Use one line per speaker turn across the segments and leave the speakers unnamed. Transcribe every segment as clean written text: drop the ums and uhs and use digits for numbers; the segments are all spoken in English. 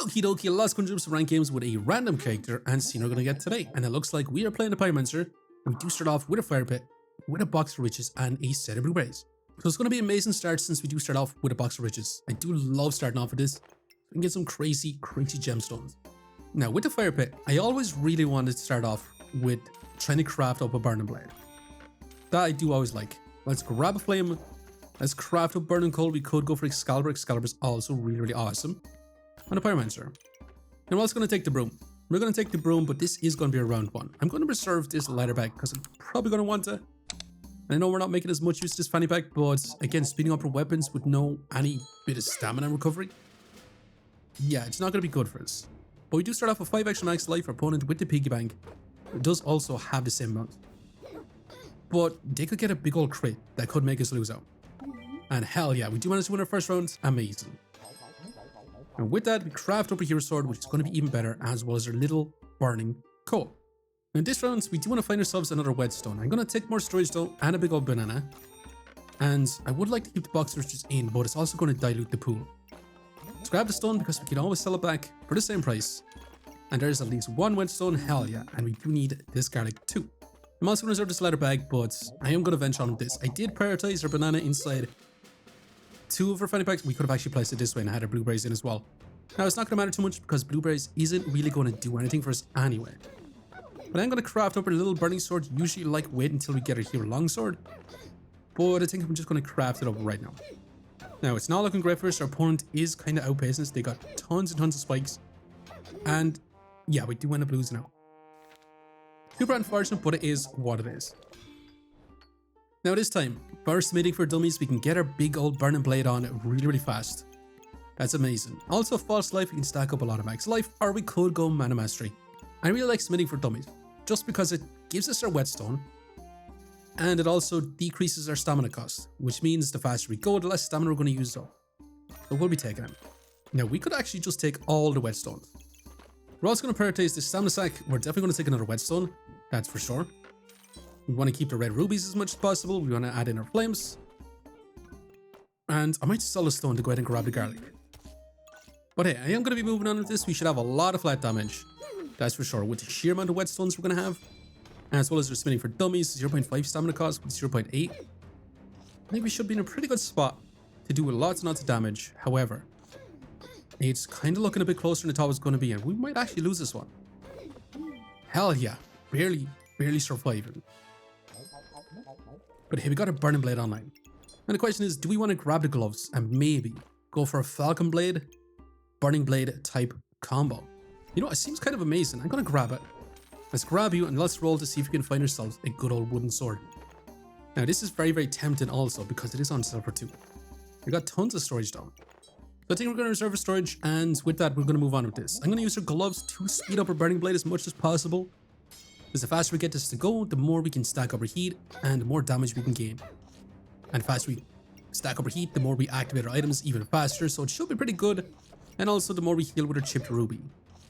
Okie dokie, let's go into some ranked games with a random character and see what we're going to get today. And it looks like we are playing the PYROMANCER. We do start off with a fire pit, with a box of riches, and a set of blueberries. So it's going to be an amazing start since we do start off with a box of riches. I do love starting off with this. We can get some crazy gemstones. Now with the fire pit, I always really wanted to start off with trying to craft up a burning blade. That I do always like. Let's grab a flame. Let's craft up burning coal. We could go for Excalibur. Excalibur is also really awesome. And a PYROMANCER. And we're also going to take the broom. We're going to take the broom, but this is going to be a round one. I'm going to reserve this leather bag because I'm probably going to want it. I know we're not making as much use of this fanny pack, but again, speeding up our weapons with any bit of stamina recovery. Yeah, it's not going to be good for us. But we do start off with 5 extra max life. Our opponent with the piggy bank does also have the same amount. But they could get a big old crit that could make us lose out. And hell yeah, we do manage to win our first round. Amazing. And with that, we craft up a hero sword, which is going to be even better, as well as our little burning coal. Now in this round, we do want to find ourselves another whetstone. I'm going to take more storage though, and a big old banana. And I would like to keep the box riches in, but it's also going to dilute the pool. Let's grab the stone because we can always sell it back for the same price. And there's at least one whetstone, hell yeah, and we do need this garlic too. I'm also going to reserve this leather bag, but I am going to venture on this. I did prioritize our banana inside 2 of our fanny packs. We could have actually placed it this way and had our blueberries in as well. Now it's not going to matter too much because blueberries isn't really going to do anything for us anyway. But I'm going to craft up a little burning sword. Usually like wait until we get our hero longsword. But I think I'm just going to craft it up right now. Now it's not looking great for us. Our opponent is kind of outpacing us. They got tons and tons of spikes. And yeah, we do end up losing out. Super unfortunate, but it is what it is. Now this time, first meeting for dummies, we can get our big old burning blade on really fast. That's amazing. Also false life, we can stack up a lot of max life, or we could go mana mastery. I really like smithing for dummies, just because it gives us our whetstone, and it also decreases our stamina cost, which means the faster we go, the less stamina we're going to use though. So we'll be taking them. Now we could actually just take all the whetstones. We're also going to prioritize this stamina sack. We're definitely going to take another whetstone, that's for sure. We want to keep the red rubies as much as possible. We want to add in our flames. And I might sell a stone to go ahead and grab the garlic. But hey, I am going to be moving on with this. We should have a lot of flat damage. That's for sure. With the sheer amount of whetstones we're going to have. As well as we're spinning for dummies. 0.5 stamina cost with 0.8. I think we should be in a pretty good spot to do lots and lots of damage. However, it's kind of looking a bit closer than I thought it was going to be. And we might actually lose this one. Hell yeah. Barely surviving. But hey, we got a burning blade online. And the question is, do we want to grab the gloves and maybe go for a falcon blade, burning blade type combo? You know, it seems kind of amazing. I'm going to grab it. Let's grab you and let's roll to see if we can find ourselves a good old wooden sword. Now this is very tempting also because it is on silver too. We got tons of storage down. So I think we're going to reserve our storage, and with that we're going to move on with this. I'm going to use our gloves to speed up our burning blade as much as possible. Because the faster we get this to go, the more we can stack up our heat and the more damage we can gain. And the faster we stack up our heat, the more we activate our items even faster, so it should be pretty good. And also the more we heal with our chipped ruby.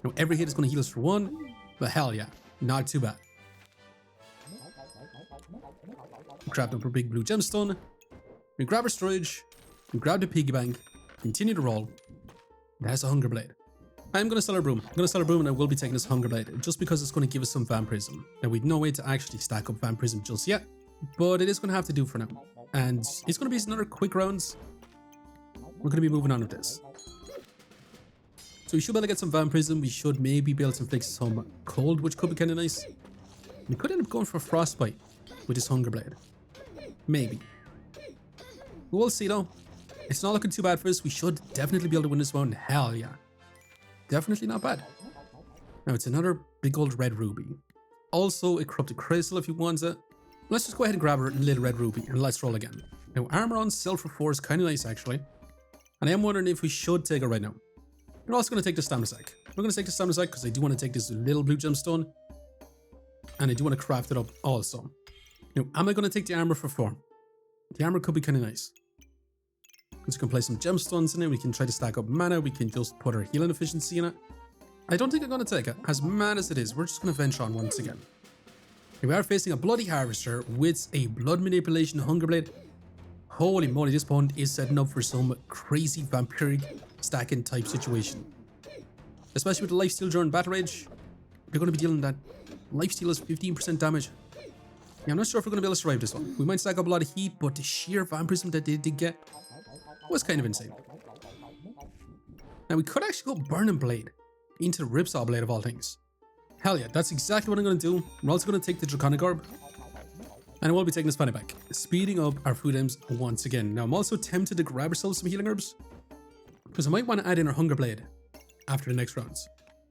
Now every hit is going to heal us for 1, but hell yeah, not too bad. We grabbed up our big blue gemstone. We grab our storage. We grab the piggy bank. Continue to roll. That's a hunger blade. I'm going to sell our broom. I'm going to sell our broom and I will be taking this hunger blade just because it's going to give us some vampirism. Now we've no way to actually stack up vampirism just yet, but it is going to have to do for now. And it's going to be another quick rounds. We're going to be moving on with this. So we should be able to get some vampirism. We should maybe be able to inflict some cold, which could be kind of nice. We could end up going for frostbite with this hunger blade. Maybe. We'll see though. It's not looking too bad for us. We should definitely be able to win this one. Hell yeah. Definitely not bad. Now it's another big old red ruby. Also a corrupted crystal if you want it. Let's just go ahead and grab our little red ruby and let's roll again. Now armor on silver 4 is kind of nice actually. And I am wondering if we should take it right now. We're also going to take the stamina sack. We're going to take the stamina sack because I do want to take this little blue gemstone. And I do want to craft it up also. Now am I going to take the armor for 4? The armor could be kind of nice. Because we can place some gemstones in it, we can try to stack up mana, we can just put our healing efficiency in it. I don't think I'm going to take it. As mad as it is, we're just going to venture on once again. Here we are facing a bloody harvester with a blood manipulation hunger blade. Holy moly, this opponent is setting up for some crazy vampiric stacking type situation. Especially with the lifesteal during battle rage. They're going to be dealing that. Lifesteal is 15% damage. Yeah, I'm not sure if we're going to be able to survive this one. We might stack up a lot of heat, but the sheer vampirism that they did get was kind of insane. Now we could actually go Burning Blade into the Ripsaw Blade of all things. Hell yeah, that's exactly what I'm going to do. We're also going to take the Draconic Orb. And we'll be taking this Fanny back, speeding up our food items once again. Now I'm also tempted to grab ourselves some healing herbs, because I might want to add in our Hunger Blade after the next rounds.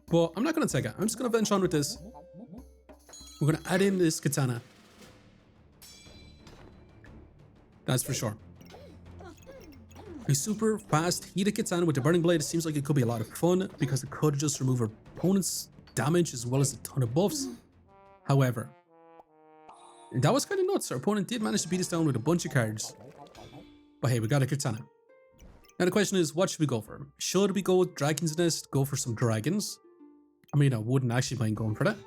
But I'm not going to take it. I'm just going to venture on with this. We're going to add in this Katana. That's for sure. A super fast heated Katana with the Burning Blade. It seems like it could be a lot of fun because it could just remove our opponent's damage as well as a ton of buffs. However, that was kind of nuts. Our opponent did manage to beat us down with a bunch of cards. But hey, we got a Katana. Now the question is, what should we go for? Should we go with Dragon's Nest, go for some dragons? I mean, I wouldn't actually mind going for that.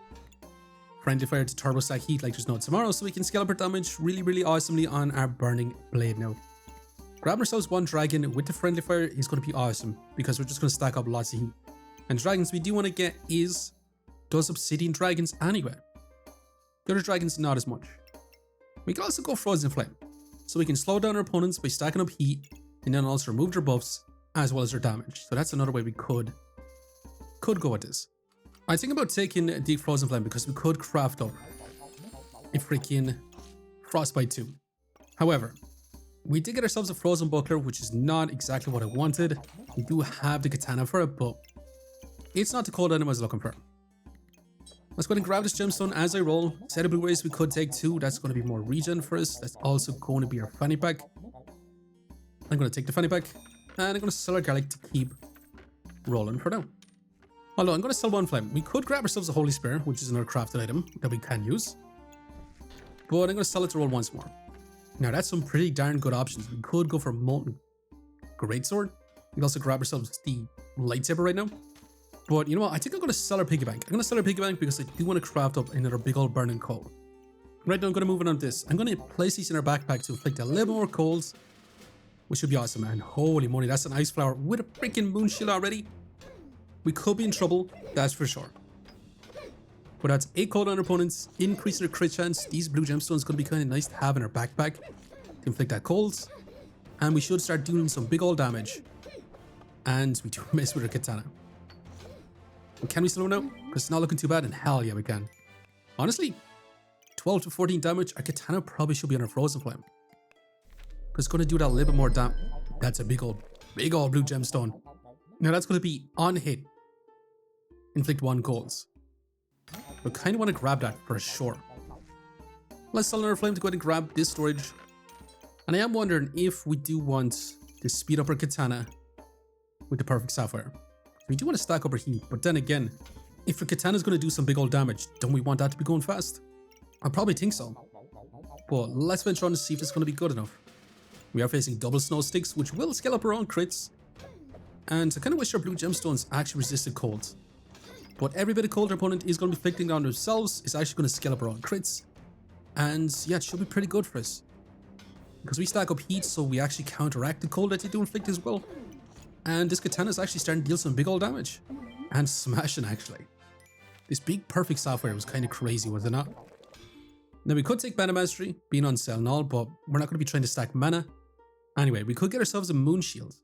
Friendly Fire to turbo stack heat like there's no tomorrow, so we can scale up our damage really awesomely on our Burning Blade now. Grabbing ourselves one dragon with the Friendly Fire is going to be awesome, because we're just going to stack up lots of heat. And dragons we do want to get is those Obsidian Dragons anyway. The other dragons, not as much. We can also go Frozen Flame, so we can slow down our opponents by stacking up heat, and then also remove their buffs, as well as their damage. So that's another way we could go with this. I think about taking the Frozen Flame because we could craft up a freaking Frostbite 2. However, we did get ourselves a Frozen Buckler, which is not exactly what I wanted. We do have the Katana for it, but it's not the cold item I was looking for. Let's go ahead and grab this gemstone as I roll. Set of blueberries we could take 2. That's going to be more regen for us. That's also going to be our fanny pack. I'm going to take the fanny pack, and I'm going to sell our garlic to keep rolling for now. Although I'm going to sell one flame. We could grab ourselves a Holy Spear, which is another crafted item that we can use. But I'm going to sell it to roll once more. Now that's some pretty darn good options. We could go for Molten Greatsword. We can also grab ourselves the lightsaber right now. But you know what? I think I'm going to sell our piggy bank. I'm going to sell our piggy bank because I do want to craft up another big old burning coal. Right now I'm going to move on this. I'm going to place these in our backpack to inflict a little more coals, which should be awesome, man. Holy moly, that's an ice flower with a freaking moon shield already. We could be in trouble, that's for sure. But that's 8 cold on our opponents, increasing our crit chance. These blue gemstones going to be kind of nice to have in our backpack to inflict that colds. And we should start doing some big old damage. And we do miss with our Katana. And can we slow now? Because it's not looking too bad, and hell yeah we can. Honestly, 12 to 14 damage, our Katana probably should be on our Frozen Flame. Because it's going to do that a little bit more damage. That's a big old blue gemstone. Now that's going to be on hit. Inflict 1 colds. We kind of want to grab that for sure. Let's sell another flame to go ahead and grab this storage. And I am wondering if we do want to speed up our Katana with the perfect sapphire. We do want to stack up our heat, but then again, if our Katana is going to do some big old damage, don't we want that to be going fast? I probably think so. But let's venture on to see if it's going to be good enough. We are facing double snow sticks, which will scale up our own crits. And I kind of wish our blue gemstones actually resisted cold. But every bit of cold our opponent is going to be inflicting on themselves is actually going to scale up our own crits. And yeah, it should be pretty good for us. Because we stack up heat, so we actually counteract the cold that they do inflict as well. And this Katana is actually starting to deal some big old damage. And smashing, actually. This big perfect sapphire was kind of crazy, was it not? Now we could take Mana Mastery, being on sale and all, but we're not going to be trying to stack mana. Anyway, we could get ourselves a Moon Shield.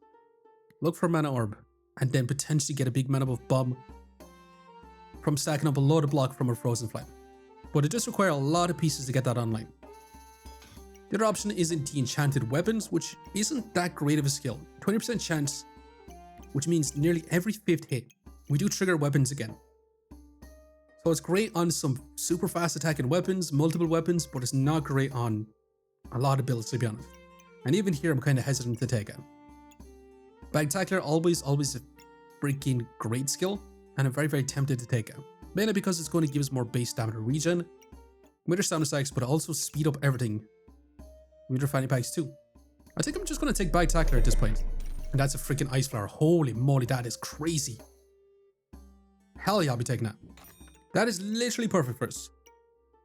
Look for Mana Orb. And then potentially get a big Mana Buff Bomb from stacking up a load of block from our Frozen Flame. But it does require a lot of pieces to get that online. The other option is in the Enchanted Weapons, which isn't that great of a skill. 20% chance, which means nearly every 5th hit, we do trigger weapons again. So it's great on some super fast attacking weapons, multiple weapons, but it's not great on a lot of builds, to be honest. And even here, I'm kind of hesitant to take it. Bagtacular, always a freaking great skill, and I'm very tempted to take it. Mainly because it's going to give us more base stamina regen with our stamina stacks, but also speed up everything with our fanny packs too. I think I'm just going to take Bagtacular at this point. And that's a freaking ice flower. Holy moly, that is crazy. Hell yeah, I'll be taking that. That is literally perfect for us.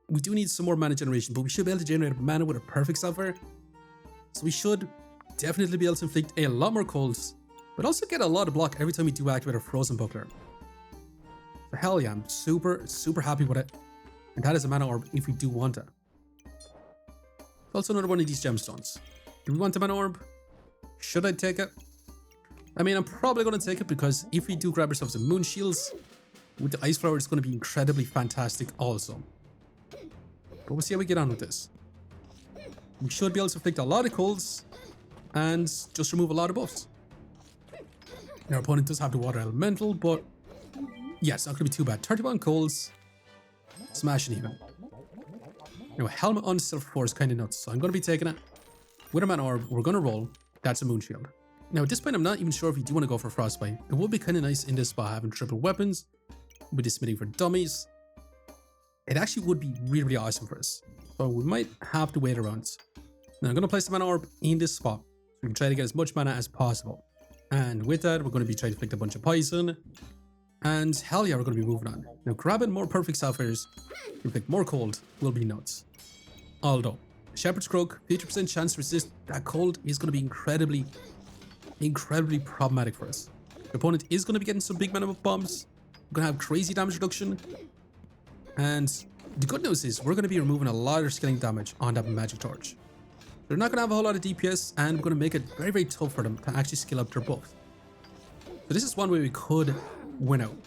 We do need some more mana generation, but we should be able to generate mana with a perfect sapphire. So we should definitely be able to inflict a lot more colds, but also get a lot of block every time we do activate our Frozen Buckler. So hell yeah, I'm super happy with it. And that is a mana orb if we do want it. Also another one of these gemstones. Do we want the mana orb? Should I take it? I mean, I'm probably going to take it because if we do grab ourselves a moon shields with the ice flower, it's going to be incredibly fantastic also. But we'll see how we get on with this. We should be able to inflict a lot of colds and just remove a lot of buffs. Our opponent does have the water elemental, but yeah, it's not going to be too bad. 31 colds, smashing even. Now, helmet on self 4 is kind of nuts, so I'm going to be taking it. With a mana orb, we're going to roll. That's a moon shield. Now, at this point, I'm not even sure if you do want to go for frostbite. It would be kind of nice in this spot having triple weapons with the smithing for dummies. It actually would be really awesome for us. So we might have to wait around. Now, I'm going to place the mana orb in this spot so we can try to get as much mana as possible. And with that, we're going to be trying to inflict a bunch of poison. And hell yeah, we're going to be moving on. Now, grabbing more perfect sapphires to inflict more cold will be nuts. Although, Shepherd's Croak, 50% chance to resist that cold is going to be incredibly problematic for us. The opponent is going to be getting some big mana bombs. We're going to have crazy damage reduction. And the good news is we're going to be removing a lot of skilling damage on that magic torch. They're not going to have a whole lot of DPS, and we're going to make it very tough for them to actually skill up their buff. So this is one way we could win out.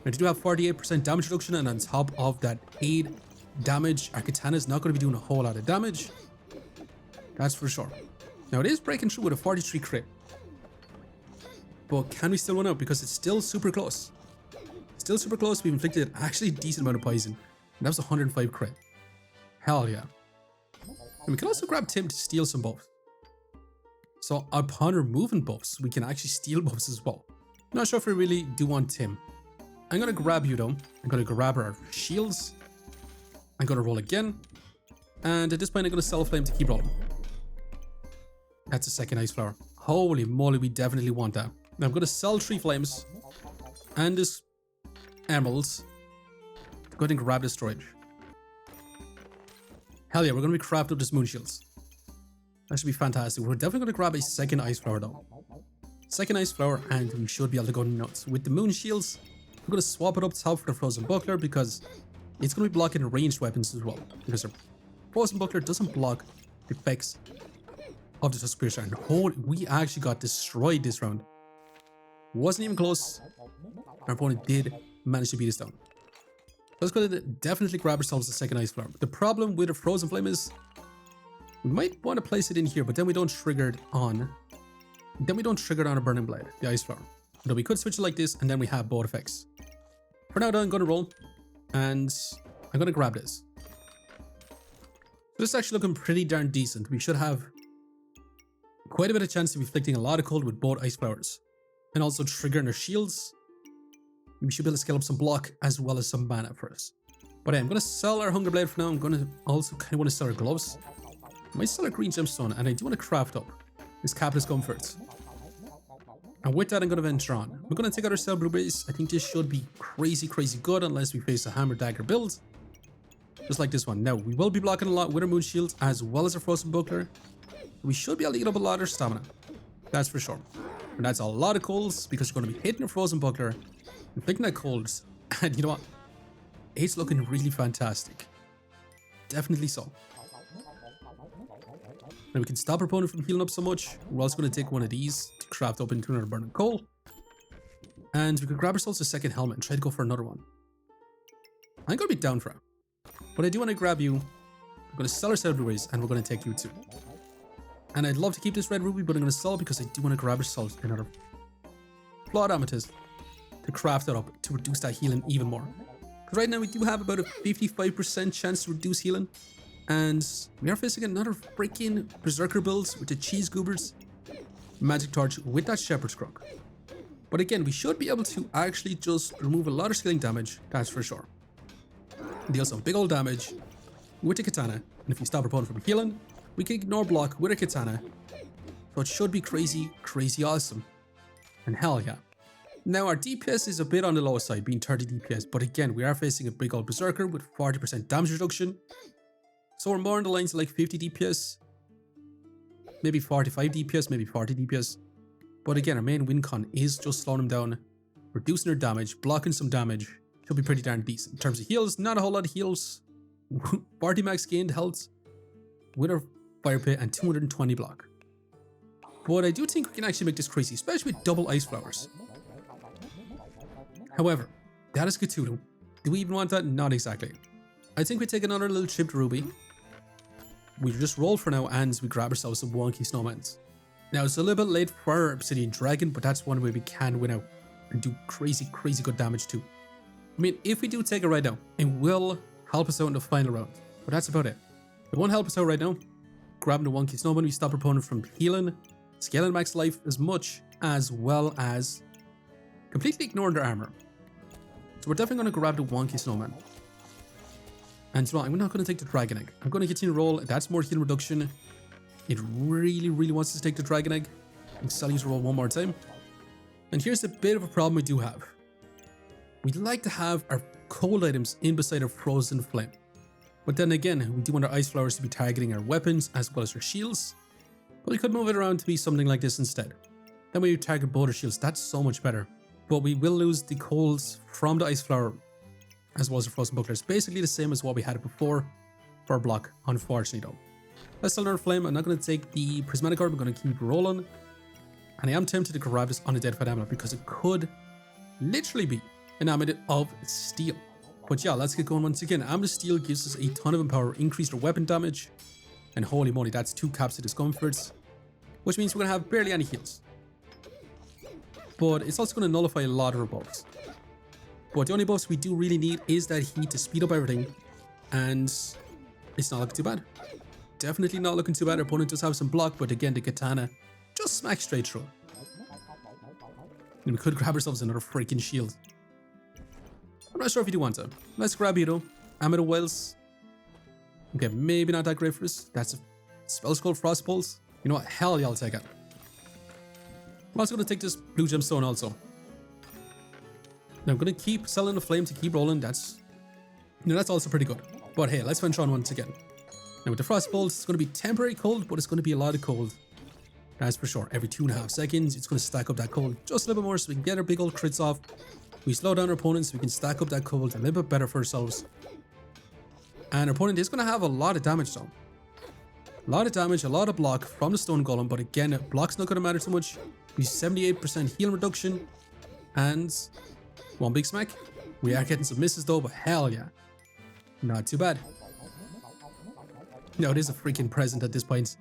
Now, they do have 48% damage reduction, and on top of that 8 damage, our katana is not going to be doing a whole lot of damage. That's for sure. Now, it is breaking through with a 43 crit. But can we still win out? Because it's still super close. Still super close. We've inflicted actually a decent amount of poison. And that was 105 crit. Hell yeah. And we can also grab Tim to steal some buffs. So upon removing buffs, we can actually steal buffs as well. Not sure if we really do want Tim. I'm going to grab you though. I'm going to grab our shields. I'm going to roll again. And at this point, I'm going to sell flame to keep rolling. That's a second ice flower. Holy moly, we definitely want that. Now I'm going to sell 3 flames and this emeralds to go ahead and grab the storage. Hell yeah, we're going to be crafting up this moon shields. That should be fantastic. We're definitely going to grab a second ice flower though. Second ice flower, and we should be able to go nuts. With the moon shields, we're going to swap it up top for the frozen buckler because it's going to be blocking ranged weapons as well. Because the frozen buckler doesn't block the effects of the Tusk Piercer. And we actually got destroyed this round. Wasn't even close. Our opponent did manage to beat us down. Let's go ahead and definitely grab ourselves a second ice flower. The problem with a frozen flame is we might want to place it in here, but then we don't trigger it on. Then we don't trigger it on a burning blade, the ice flower. Though we could switch it like this, and then we have both effects. For now, though, I'm going to roll, and I'm going to grab this. So this is actually looking pretty darn decent. We should have quite a bit of chance of inflicting a lot of cold with both ice flowers, and also triggering our shields. We should be able to scale up some block as well as some mana for us. But I'm going to sell our Hunger Blade for now. I'm going to also kind of want to sell our gloves. I might sell a green gemstone, and I do want to craft up this Capitalist Comfort. And with that, I'm going to venture on. We're going to take out our Cell Blueberries. I think this should be crazy good unless we face a Hammer Dagger build. Just like this one. Now, we will be blocking a lot with our Moon Shields as well as our Frozen Buckler. We should be able to eat up a lot of our stamina. That's for sure. And that's a lot of colds because we're going to be hitting a Frozen Buckler, inflicting that colds. And you know what? It's looking really fantastic. Definitely so. Now we can stop our opponent from healing up so much. We're also going to take one of these to craft up into another burning coal. And we could grab ourselves a second helmet and try to go for another one. I'm going to be down for it. But I do want to grab you. I'm going to sell our Cell Blueberries and we're going to take you too. And I'd love to keep this red ruby, but I'm going to sell it because I do want to grab ourselves another flawed amethyst to craft it up to reduce that healing even more. Because right now we do have about a 55% chance to reduce healing. And we are facing another freaking Berserker build with the Cheese Goobers Magic Torch with that Shepherd's Croak. But again, we should be able to actually just remove a lot of skilling damage, that's for sure. Deal some big old damage with the Katana. And if you stop our opponent from healing, we can ignore block with a Katana. So it should be crazy awesome. And hell yeah. Now our DPS is a bit on the lower side, being 30 DPS. But again, we are facing a big old Berserker with 40% damage reduction. So we're more in the lines of like 50 DPS, maybe 45 DPS, maybe 40 DPS. But again, our main win con is just slowing him down reducing our damage, blocking some damage. Should be pretty darn decent. In terms of heals, not a whole lot of heals. 40 max gained health with our fire pit and 220 block. But I do think we can actually make this crazy, especially with double ice flowers. However, that is Cthulhu. Do we even want that? Not exactly. I think we take another little chipped ruby. We just roll for now and we grab ourselves some wonky snowmans. Now it's a little bit late for our obsidian dragon, but that's one way we can win out and do crazy good damage too. I mean, if we do take it right now, it will help us out in the final round, but that's about it. It won't help us out right now. Grabbing the wonky snowman, we stop our opponent from healing, scaling max life as much, as well as completely ignoring their armor. So we're definitely going to grab the wonky snowman. And you know, I'm not going to take the dragon egg. I'm going to continue to roll. That's more heal reduction. It really wants to take the dragon egg. I'm still use roll one more time. And here's a bit of a problem we do have. We'd like to have our cold items in beside our frozen flame. But then again, we do want our ice flowers to be targeting our weapons as well as our shields. But we could move it around to be something like this instead. Then we target both our shields. That's so much better. But we will lose the colds from the ice flower as well as the frozen buckler. It's basically the same as what we had before for our block, unfortunately though. Let's still another flame. I'm not going to take the prismatic orb. I'm going to keep rolling. And I am tempted to grab this unidentified amulet because it could literally be an amulet of steel. But yeah, let's get going once again. Amulet of steel gives us a ton of empower, increased our weapon damage. And holy moly, that's 2 caps of discomforts, which means we're going to have barely any heals. But it's also going to nullify a lot of our buffs. But the only buffs we do really need is that heat to speed up everything. And it's not looking too bad. Definitely not looking too bad. Our opponent does have some block, but again, the katana just smacks straight through. And we could grab ourselves another freaking shield. I'm not sure if you do want to. Let's grab you though. Amulet of Wells. Okay, maybe not that great for us. That's a spell scroll Frost Pulse. You know what? Hell yeah, I'll take it. I'm also going to take this blue gemstone also. Now I'm going to keep selling the flame to keep rolling. That's also pretty good. But hey, let's venture on once again. Now with the Frost Pulse, it's going to be temporary cold, but it's going to be a lot of cold. That's for sure. Every 2.5 seconds, it's going to stack up that cold just a little bit more so we can get our big old crits off. We slow down our opponents so we can stack up that cold a little bit better for ourselves. And our opponent is going to have a lot of damage though. A lot of damage, a lot of block from the stone golem, but again, block's not going to matter so much. We 78% heal reduction, and one big smack. We are getting some misses though, but hell yeah. Not too bad. No, it is a freaking present at this point.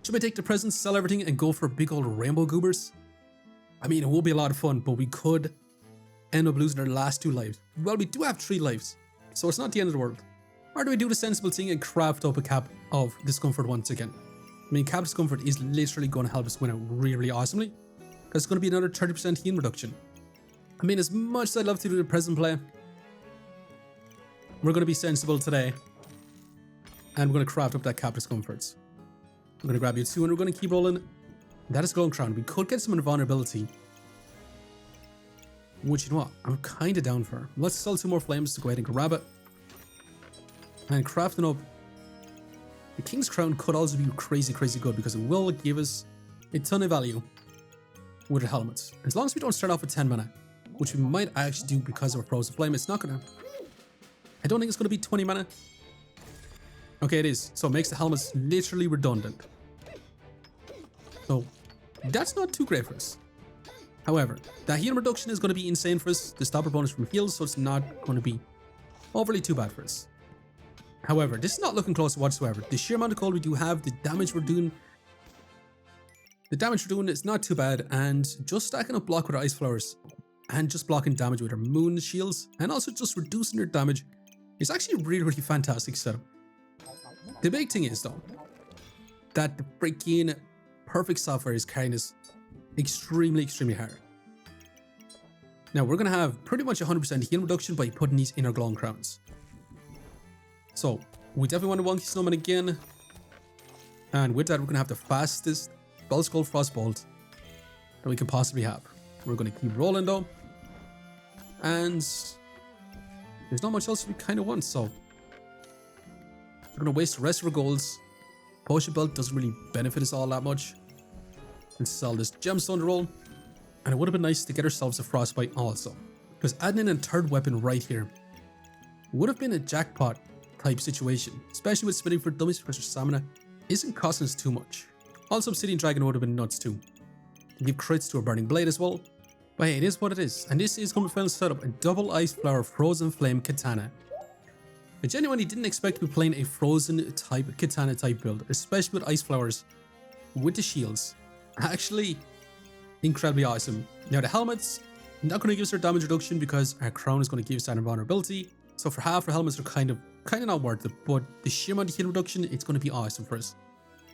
Should we take the presents, sell everything, and go for big old rainbow goobers? I mean, it will be a lot of fun, but we could end up losing our last 2 lives. Well, we do have 3 lives, so it's not the end of the world. Or do we do the sensible thing and craft up a cap of discomfort once again? I mean, cap discomfort is literally going to help us win out really awesomely, because it's going to be another 30% heal reduction. I mean, as much as I'd love to do the present play, we're going to be sensible today, and we're going to craft up that cap discomforts. We're going to grab you 2, and we're going to keep rolling. That is Glowing Crown. We could get some invulnerability, which, you know what, I'm kind of down for. Let's sell 2 more flames to go ahead and grab it. And crafting up the King's Crown could also be crazy good because it will give us a ton of value with the helmets. As long as we don't start off with 10 mana, which we might actually do because of our Frozen Flame, it's not gonna... I don't think it's gonna be 20 mana. Okay, it is. So it makes the helmets literally redundant. So that's not too great for us. However, that heal reduction is going to be insane for us to stop our bonus from heals, so it's not going to be overly too bad for us. However, this is not looking close whatsoever. The sheer amount of cold we do have, the damage we're doing is not too bad, and just stacking up block with our ice flowers and just blocking damage with our moon shields and also just reducing their damage is actually a really fantastic setup. The big thing is though, that the freaking perfect software is carrying us extremely hard. Now we're going to have pretty much 100% heal reduction by putting these in our Glowing Crowns. So we definitely want to Wonky Snowman again. And with that, we're going to have the fastest Spell Skull Frostbolt that we can possibly have. We're going to keep rolling though. And there's not much else we kind of want, so we're going to waste the rest of our golds. Potion Belt doesn't really benefit us all that much. Let's sell this gemstone to roll. And it would have been nice to get ourselves a frostbite also, because adding in a third weapon right here would have been a jackpot type situation, especially with spinning for dummies because our stamina isn't costing us too much. Also, Obsidian Dragon would have been nuts too, to give crits to a Burning Blade as well. But hey, it is what it is, and this is coming final setup, a double Ice Flower Frozen Flame Katana. I genuinely didn't expect to be playing a Frozen type Katana type build, especially with Ice Flowers with the shields. Actually, incredibly awesome. Now the helmets, not going to give us our damage reduction because our crown is going to give us that invulnerability. So for half, our helmets are kind of not worth it, but the sheer amount of heal reduction, it's going to be awesome for us,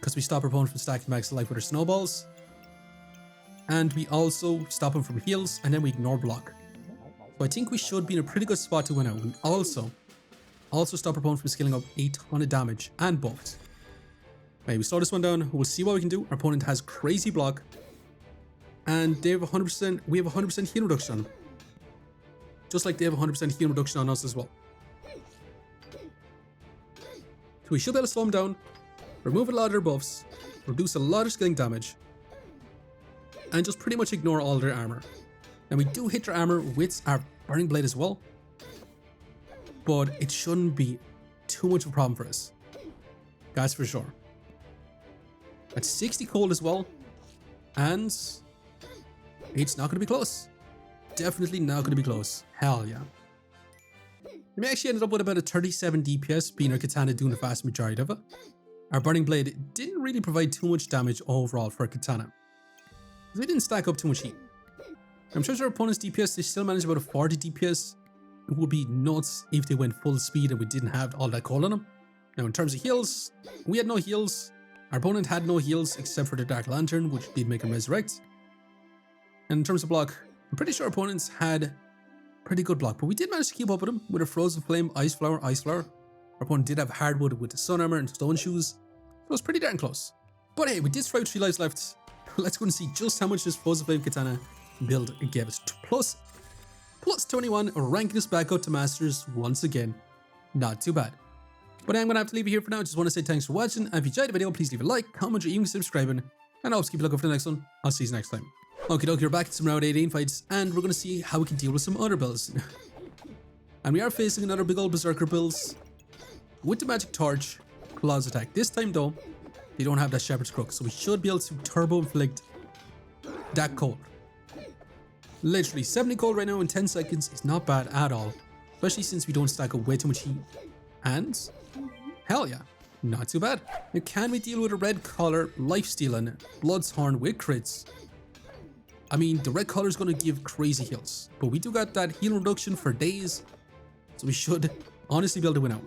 because we stop our opponent from stacking max life with our snowballs, and we also stop him from heals, and then we ignore block. So I think we should be in a pretty good spot to win out. We also stop our opponent from scaling up a ton of damage and buffs. Right, we slow this one down. We'll see what we can do. Our opponent has crazy block, and they have 100%. We have 100% heal reduction on them, just like they have 100% heal reduction on us as well. So we should be able to slow them down, remove a lot of their buffs, reduce a lot of scaling damage, and just pretty much ignore all their armor. And we do hit their armor with our Burning Blade as well, but it shouldn't be too much of a problem for us. That's for sure. At 60 cold as well, and it's not going to be close. Definitely not going to be close. Hell yeah. We actually ended up with about a 37 DPS, being our Katana doing the vast majority of it. Our Burning Blade didn't really provide too much damage overall for a Katana, we didn't stack up too much heat. I'm sure our opponent's DPS, they still managed about a 40 DPS. It would be nuts if they went full speed and we didn't have all that cold on them. Now in terms of heals, we had no heals. Our opponent had no heals except for the Dark Lantern, which did make him resurrect. And in terms of block, I'm pretty sure our opponents had pretty good block, but we did manage to keep up with them with a Frozen Flame, Ice Flower, Ice Flower. Our opponent did have Hardwood with the Sun Armor and Stone Shoes, so it was pretty darn close. But hey, we did survive 3 lives left. Let's go and see just how much this Frozen Flame Katana build gave us. Plus 21, ranking us back up to Masters once again. Not too bad. But I'm going to have to leave it here for now. Just want to say thanks for watching, and if you enjoyed the video, please leave a like, comment, or even subscribing. And I'll keep a lookout for the next one. I'll see you next time. Okay, we're back to some round 18 fights, and we're going to see how we can deal with some other builds. And we are facing another big old Berserker builds with the Magic Torch, Claws attack. This time though, they don't have that Shepherd's Crook, so we should be able to turbo inflict that cold. Literally 70 cold right now in 10 seconds is not bad at all, especially since we don't stack up way too much heat. And hell yeah, not too bad. Now can we deal with a red collar, life stealing, Blood's Horn with crits? I mean, the red collar is going to give crazy heals, but we do got that heal reduction for days, so we should honestly be able to win out.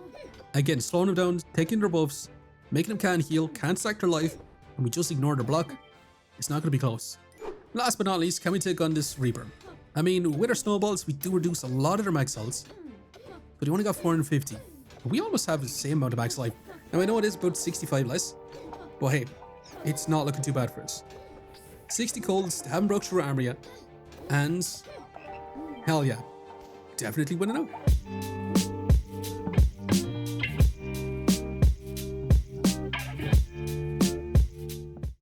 Again, slowing them down, taking their buffs, making them can't heal, can't stack their life, and we just ignore their block. It's not going to be close. Last but not least, can we take on this Reaper? I mean, with our snowballs, we do reduce a lot of their max health, but they only got 450. We almost have the same amount of max life. Now I know it is about 65 less, but hey, it's not looking too bad for us. 60 colds, haven't broke through armor yet, and hell yeah, definitely winning out.